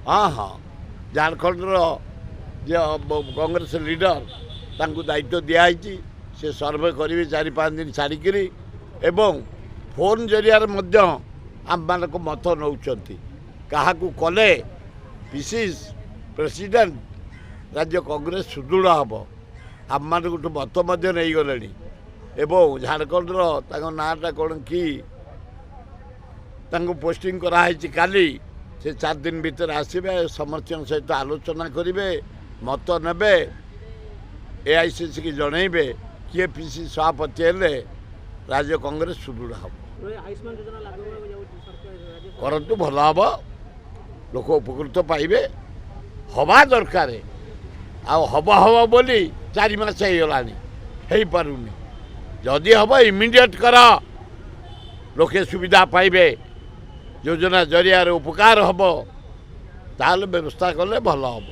हाँ हाँ झारखंड कांग्रेस लीडर तांकु दायित्व दिखाई से सर्वे करेंगे 4-5 दिन छाड़िकी एवं फोन जरिया आम मान मत नौ क्या कले पीसीस प्रेसिडेंट राज्य कांग्रेस सुदृढ़ हम आम मान मत नहीं गले एवं झारखंड नाटा कौन कि पोस्टिंग कराई काली से 4 दिन भीतर आसवे समर्थन सहित आलोचना करेंगे मत ने एआईसीसी की जनइबे किए पीसी सभापति हेले राज्य कांग्रेस सुदृढ़ हम करतु भल हम लोक उपकृत पाइबे हवा दरकार हम हम बोली 4 मास हो पारुनी जदि हम इमिडिएट कर लोके सुविधा पाइबे योजना जरिया उपकार हम ताल व्यवस्था कले भल हम।